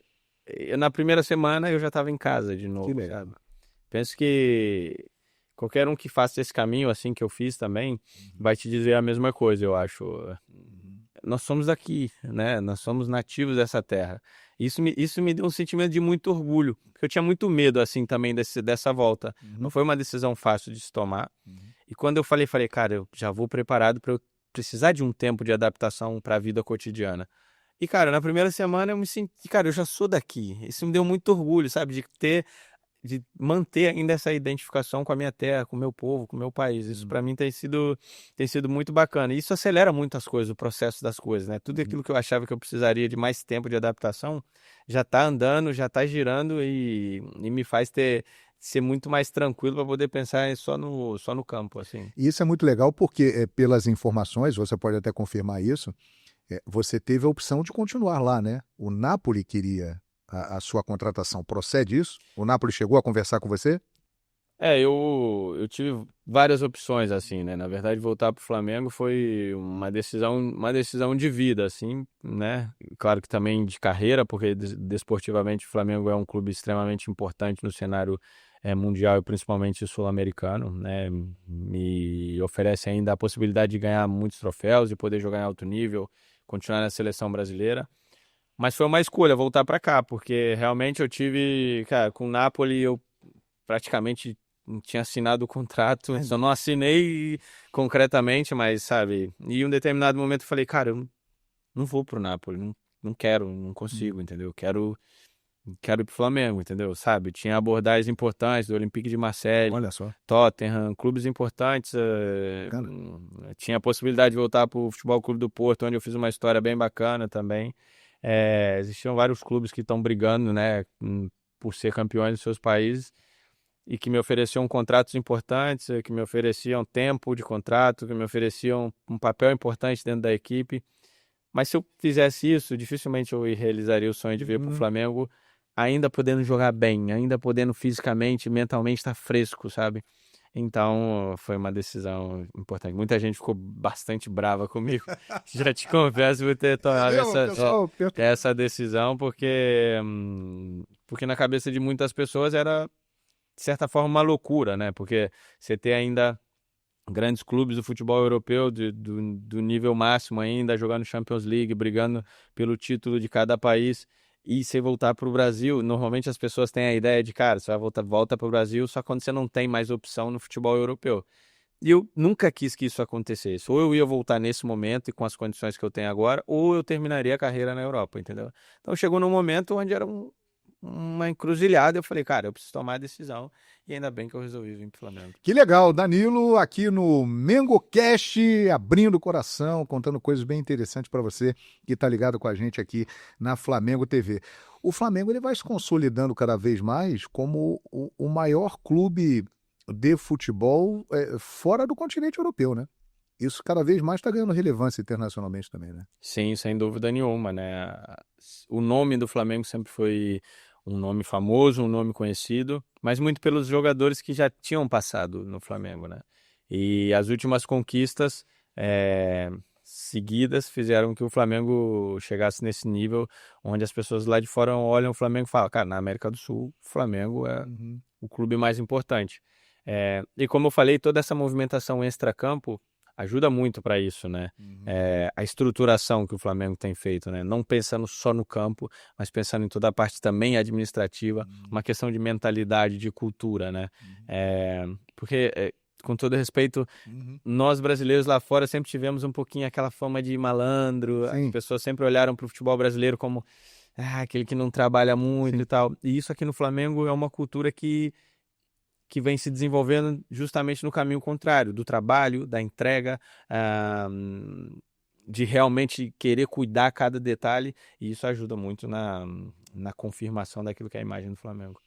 na primeira semana eu já estava em casa de Que novo, legal. sabe? Penso que qualquer um que faça esse caminho assim que eu fiz também Uhum, vai te dizer a mesma coisa, eu acho. uhum, Nós somos daqui, né? Nós somos nativos dessa terra. Isso me deu um sentimento de muito orgulho, porque eu tinha muito medo assim também dessa volta. Não uhum, foi uma decisão fácil de se tomar. uhum. E quando eu falei, cara, eu já vou preparado para eu precisar de um tempo de adaptação para a vida cotidiana. E, cara, na primeira semana eu me senti, cara, eu já sou daqui. Isso me deu muito orgulho, sabe? De manter ainda essa identificação com a minha terra, com o meu povo, com o meu país. Isso Uhum, para mim tem sido muito bacana. E isso acelera muito as coisas, o processo das coisas, né? Tudo uhum. aquilo que eu achava que eu precisaria de mais tempo de adaptação já tá andando, já tá girando e me faz ser muito mais tranquilo para poder pensar só no campo, assim. E isso é muito legal porque, pelas informações, você pode até confirmar isso, você teve a opção de continuar lá, né? O Napoli queria a sua contratação. Procede isso? O Napoli chegou a conversar com você? Eu tive várias opções, assim, né? Na verdade, voltar para o Flamengo foi uma decisão de vida, assim, né? Claro que também de carreira, porque desportivamente o Flamengo é um clube extremamente importante no cenário mundial e principalmente sul-americano, né? Me oferece ainda a possibilidade de ganhar muitos troféus, de poder jogar em alto nível, continuar na seleção brasileira. Mas foi uma escolha voltar para cá, porque realmente eu tive, cara, com o Napoli eu praticamente não tinha assinado o contrato, Ai, só não assinei concretamente, mas sabe, em um determinado momento eu falei, cara, eu não vou pro Napoli, não quero, não consigo, hum, entendeu? Quero ir pro Flamengo, entendeu? Sabe, tinha abordagens importantes do Olympique de Marseille, olha só, Tottenham, clubes importantes, bacana. tinha a possibilidade de voltar pro Futebol Clube do Porto, onde eu fiz uma história bem bacana também. Existiam vários clubes que estão brigando, né, por ser campeões dos seus países e que me ofereciam contratos importantes, que me ofereciam tempo de contrato, que me ofereciam um papel importante dentro da equipe. Mas se eu fizesse isso, dificilmente eu realizaria o sonho de vir para o Uhum. Flamengo, ainda podendo jogar bem, ainda podendo fisicamente, mentalmente estar fresco, sabe? Então, foi uma decisão importante. Muita gente ficou bastante brava comigo. Já te confesso por ter É tomado mesmo, o pessoal essa decisão, porque na cabeça de muitas pessoas era de certa forma, uma loucura, né? Porque você ter ainda grandes clubes do futebol europeu do nível máximo ainda, jogando Champions League, brigando pelo título de cada país, e você voltar para o Brasil, normalmente as pessoas têm a ideia de, cara, você vai volta para o Brasil só quando você não tem mais opção no futebol europeu. E eu nunca quis que isso acontecesse. Ou eu ia voltar nesse momento e com as condições que eu tenho agora, ou eu terminaria a carreira na Europa, entendeu? Então chegou num momento onde era uma encruzilhada. Eu falei, cara, eu preciso tomar a decisão. E ainda bem que eu resolvi vir pro Flamengo. Que legal, Danilo, aqui no MengoCast, abrindo o coração, contando coisas bem interessantes para você que está ligado com a gente aqui na Flamengo TV. O Flamengo ele vai se consolidando cada vez mais como o maior clube de futebol fora do continente europeu, né? Isso cada vez mais está ganhando relevância internacionalmente também, né? Sim, sem dúvida nenhuma, né? O nome do Flamengo sempre foi um nome famoso, um nome conhecido, mas muito pelos jogadores que já tinham passado no Flamengo, né? E as últimas conquistas seguidas fizeram que o Flamengo chegasse nesse nível onde as pessoas lá de fora olham o Flamengo e falam, cara, na América do Sul, o Flamengo é Uhum, o clube mais importante. E como eu falei, toda essa movimentação extra-campo ajuda muito para isso, né? uhum, A estruturação que o Flamengo tem feito, né? Não pensando só no campo, mas pensando em toda a parte também administrativa, uhum, uma questão de mentalidade, de cultura, né? uhum, Porque, com todo respeito, uhum. nós brasileiros lá fora sempre tivemos um pouquinho aquela fama de malandro, as Sim, pessoas sempre olharam para o futebol brasileiro como aquele que não trabalha muito sim. e tal. E isso aqui no Flamengo é uma cultura que vem se desenvolvendo justamente no caminho contrário, do trabalho, da entrega, ah, de realmente querer cuidar cada detalhe, e isso ajuda muito na confirmação daquilo que é a imagem do Flamengo.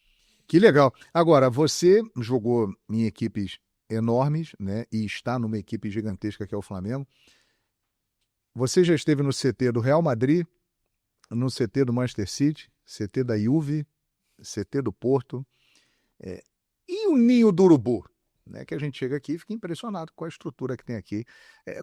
Que legal. Agora, você jogou em equipes enormes, né? E está numa equipe gigantesca que é o Flamengo. Você já esteve no CT do Real Madrid, no CT do Manchester City, CT da Juve, CT do Porto, e o Ninho do Urubu, né? Que a gente chega aqui e fica impressionado com a estrutura que tem aqui.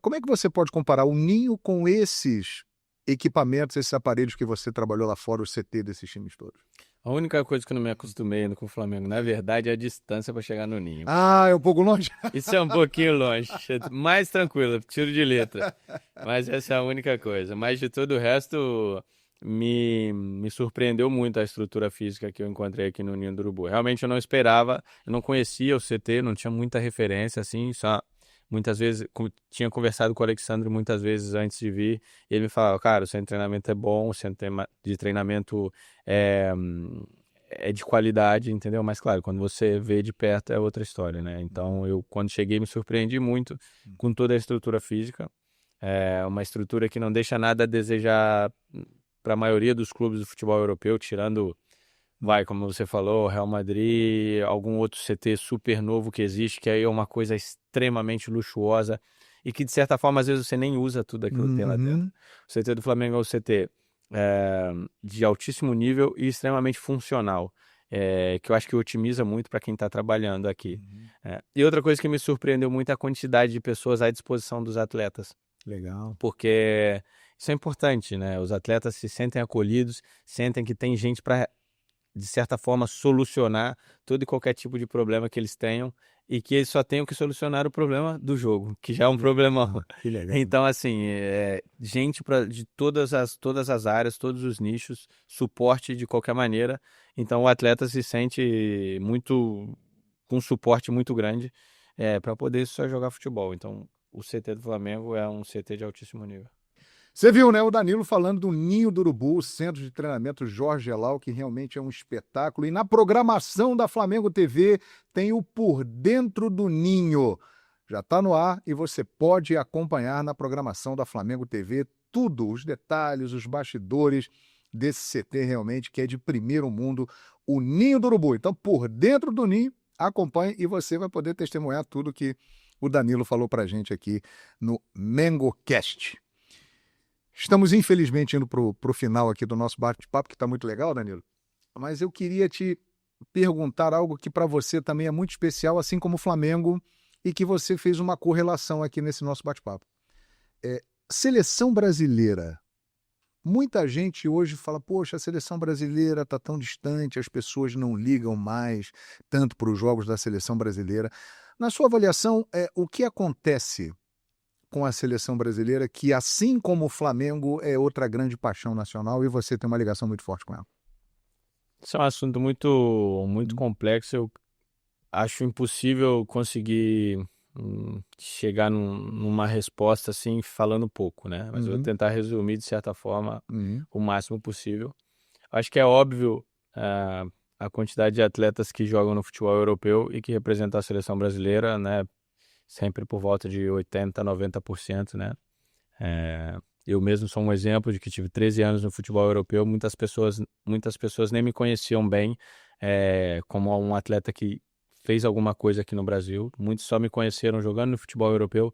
Como é que você pode comparar o Ninho com esses equipamentos, esses aparelhos que você trabalhou lá fora, o CT desses times todos? A única coisa que eu não me acostumei ainda com o Flamengo, na verdade, é a distância para chegar no Ninho. Ah, é um pouco longe? Isso é um pouquinho longe, mais tranquilo, tiro de letra. Mas essa é a única coisa. Mas de todo o resto, me surpreendeu muito a estrutura física que eu encontrei aqui no Ninho do Urubu. Realmente eu não esperava, eu não conhecia o CT, não tinha muita referência, assim, só muitas vezes, tinha conversado com o Alexandre muitas vezes antes de vir, e ele me falava, cara, o centro de treinamento é bom, o centro de treinamento é de qualidade, entendeu? Mas claro, quando você vê de perto é outra história, né? Então eu, quando cheguei, me surpreendi muito com toda a estrutura física. É uma estrutura que não deixa nada a desejar para a maioria dos clubes do futebol europeu, tirando, como você falou, Real Madrid, algum outro CT super novo que existe, que aí é uma coisa extremamente luxuosa e que, de certa forma, às vezes você nem usa tudo aquilo que tem lá dentro. O CT do Flamengo é o CT de altíssimo nível e extremamente funcional, que eu acho que otimiza muito para quem está trabalhando aqui. E outra coisa que me surpreendeu muito é a quantidade de pessoas à disposição dos atletas. Legal. Porque isso é importante, né? Os atletas se sentem acolhidos, sentem que tem gente para, de certa forma, solucionar todo e qualquer tipo de problema que eles tenham e que eles só tenham que solucionar o problema do jogo, que já é um problemão. Que legal. Então, assim, gente de todas as áreas, todos os nichos, suporte de qualquer maneira. Então, o atleta se sente com um suporte muito grande para poder só jogar futebol. Então, o CT do Flamengo é um CT de altíssimo nível. Você viu, né, o Danilo falando do Ninho do Urubu, o centro de treinamento Jorge Elal, que realmente é um espetáculo. E na programação da Flamengo TV tem o Por Dentro do Ninho. Já está no ar e você pode acompanhar na programação da Flamengo TV tudo, os detalhes, os bastidores desse CT realmente que é de primeiro mundo, o Ninho do Urubu. Então, Por Dentro do Ninho, acompanhe e você vai poder testemunhar tudo que o Danilo falou pra gente aqui no MengoCast. Estamos, infelizmente, indo pro final aqui do nosso bate-papo, que está muito legal, Danilo. Mas eu queria te perguntar algo que para você também é muito especial, assim como o Flamengo, e que você fez uma correlação aqui nesse nosso bate-papo. Seleção brasileira. Muita gente hoje fala, poxa, a seleção brasileira está tão distante, as pessoas não ligam mais tanto para os jogos da seleção brasileira. Na sua avaliação, o que acontece com a seleção brasileira, que assim como o Flamengo é outra grande paixão nacional e você tem uma ligação muito forte com ela? Isso é um assunto muito complexo. Eu acho impossível conseguir chegar numa resposta assim falando pouco, né? Mas eu vou tentar resumir de certa forma o máximo possível. Acho que é óbvio a quantidade de atletas que jogam no futebol europeu e que representam a seleção brasileira, né? Sempre por volta de 80%, 90%, né? Eu mesmo sou um exemplo de que tive 13 anos no futebol europeu. Muitas pessoas nem me conheciam bem como um atleta que fez alguma coisa aqui no Brasil. Muitos só me conheceram jogando no futebol europeu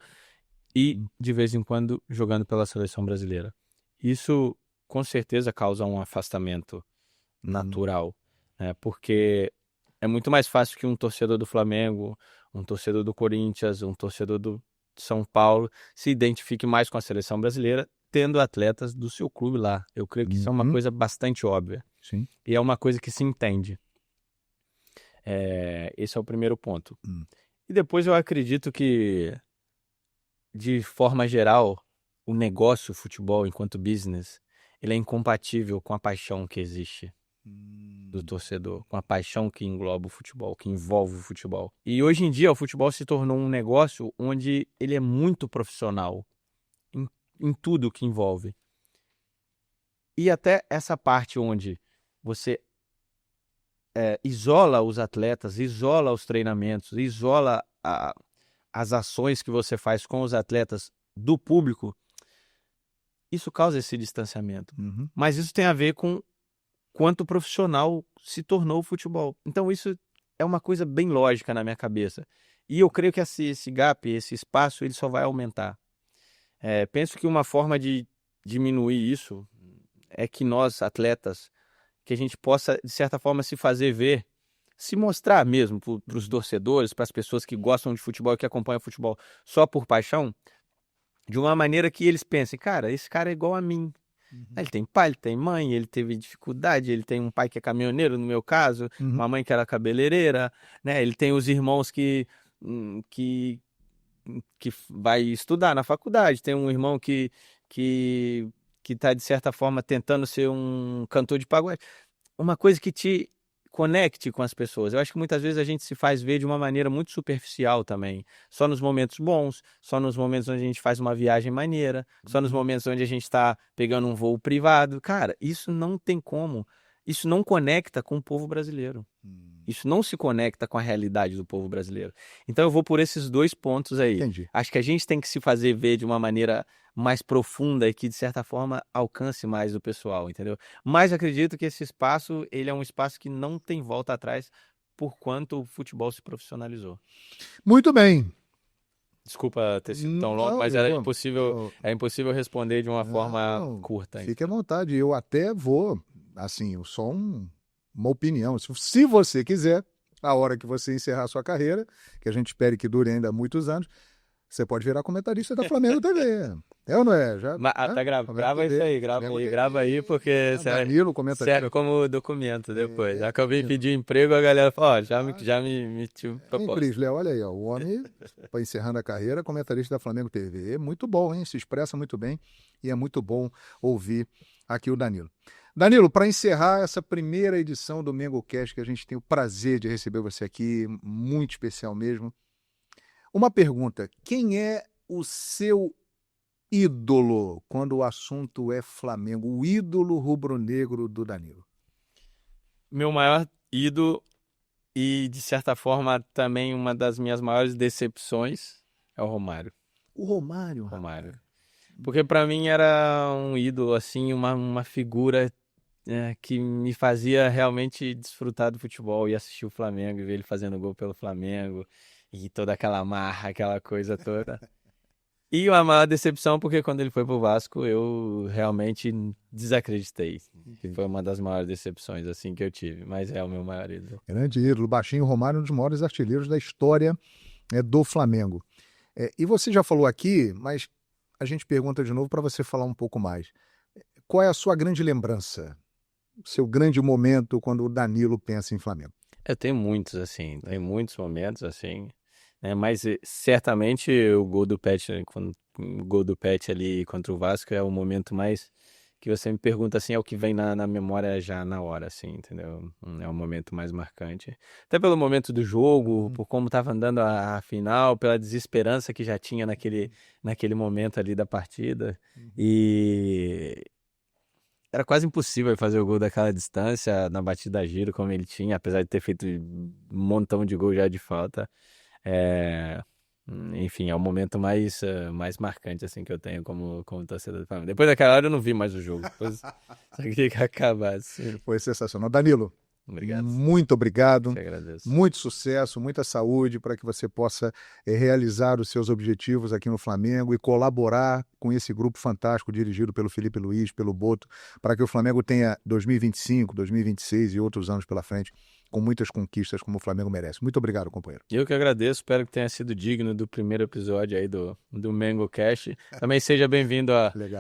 e, de vez em quando, jogando pela seleção brasileira. Isso, com certeza, causa um afastamento natural, né? Porque é muito mais fácil que um torcedor do Flamengo, um torcedor do Corinthians, um torcedor do São Paulo se identifique mais com a seleção brasileira, tendo atletas do seu clube lá. Eu creio que isso é uma coisa bastante óbvia. Sim. E é uma coisa que se entende. Esse é o primeiro ponto. E depois eu acredito que, de forma geral, o negócio, o futebol, enquanto business, ele é incompatível com a paixão que existe do torcedor, com a paixão que engloba o futebol, que envolve o futebol. E hoje em dia o futebol se tornou um negócio onde ele é muito profissional em tudo que envolve. E até essa parte onde você isola os atletas, isola os treinamentos, isola as ações que você faz com os atletas do público, isso causa esse distanciamento. Uhum. Mas isso tem a ver com quanto profissional se tornou o futebol. Então isso é uma coisa bem lógica na minha cabeça. E eu creio que esse gap, esse espaço, ele só vai aumentar. Penso que uma forma de diminuir isso é que nós, atletas, que a gente possa, de certa forma, se fazer ver, se mostrar mesmo para os torcedores, para as pessoas que gostam de futebol e que acompanham futebol só por paixão, de uma maneira que eles pensem, cara, esse cara é igual a mim. Ele tem pai, ele tem mãe, ele teve dificuldade, ele tem um pai que é caminhoneiro, no meu caso, uma mãe que era cabeleireira, né? Ele tem os irmãos que vai estudar na faculdade, tem um irmão que está, de certa forma, tentando ser um cantor de pagode. Uma coisa que te conecte com as pessoas. Eu acho que muitas vezes a gente se faz ver de uma maneira muito superficial também. Só nos momentos bons, só nos momentos onde a gente faz uma viagem maneira, só nos momentos onde a gente está pegando um voo privado. Cara, isso não tem como. Isso não conecta com o povo brasileiro. Isso não se conecta com a realidade do povo brasileiro. Então eu vou por esses 2 pontos aí. Entendi. Acho que a gente tem que se fazer ver de uma maneira mais profunda e que, de certa forma, alcance mais o pessoal, entendeu? Mas acredito que esse espaço, ele é um espaço que não tem volta atrás por quanto o futebol se profissionalizou. Muito bem. Desculpa ter sido tão longo, mas é impossível responder de uma forma curta. Fique à vontade. Eu até vou, assim, só uma opinião. Se você quiser, a hora que você encerrar a sua carreira, que a gente espere que dure ainda muitos anos, você pode virar comentarista da Flamengo TV. É ou não é? Grava isso aí, grava aí, porque Danilo, serve como documento depois. Já que eu vim pedir emprego, a galera fala, ó, já me Cris, Léo, olha aí, ó, o homem, para encerrando a carreira, comentarista da Flamengo TV. Muito bom, hein? Se expressa muito bem e é muito bom ouvir aqui o Danilo. Danilo, para encerrar essa primeira edição do MengoCast, que a gente tem o prazer de receber você aqui, muito especial mesmo. Uma pergunta, quem é o seu ídolo quando o assunto é Flamengo? O ídolo rubro-negro do Danilo? Meu maior ídolo e, de certa forma, também uma das minhas maiores decepções é o Romário. O Romário? Romário. Porque para mim era um ídolo, assim, uma figura que me fazia realmente desfrutar do futebol e assistir o Flamengo e ver ele fazendo gol pelo Flamengo e toda aquela marra, aquela coisa toda. E uma maior decepção porque quando ele foi pro Vasco eu realmente desacreditei. Foi uma das maiores decepções assim que eu tive, mas é o meu maior ídolo. Grande ídolo, Baixinho Romário, um dos maiores artilheiros da história do Flamengo. E você já falou aqui, mas a gente pergunta de novo para você falar um pouco mais. Qual é a sua grande lembrança? Seu grande momento quando o Danilo pensa em Flamengo? Eu tenho muitos, assim, tem muitos momentos, assim, né? Mas certamente o gol do Pet ali contra o Vasco é o momento mais que você me pergunta, assim, é o que vem na memória já na hora, assim, entendeu? É o momento mais marcante. Até pelo momento do jogo, por como estava andando a final, pela desesperança que já tinha naquele momento ali da partida. E era quase impossível fazer o gol daquela distância, na batida a giro, como ele tinha, apesar de ter feito um montão de gol já de falta. Enfim, é o momento mais marcante assim, que eu tenho como torcedor do Flamengo. Depois daquela hora eu não vi mais o jogo. Depois só queria que acabasse. Foi sensacional. Danilo, Obrigado. Muito obrigado. Eu que agradeço. Muito sucesso, muita saúde para que você possa realizar os seus objetivos aqui no Flamengo e colaborar com esse grupo fantástico dirigido pelo Felipe Luiz, pelo Boto, para que o Flamengo tenha 2025, 2026 e outros anos pela frente com muitas conquistas como o Flamengo merece. Muito obrigado, companheiro. Eu que agradeço, espero que tenha sido digno do primeiro episódio aí do MengoCast. Também seja bem-vindo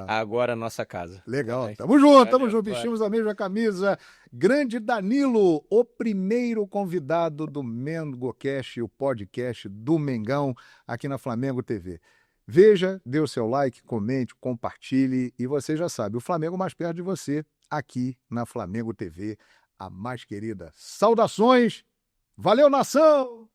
agora à nossa casa. Legal, tamo junto, vestimos a mesma camisa. Grande Danilo, o primeiro convidado do MengoCast, o podcast do Mengão, aqui na Flamengo TV. Veja, dê o seu like, comente, compartilhe e você já sabe, o Flamengo mais perto de você, aqui na Flamengo TV, a mais querida. Saudações, valeu nação!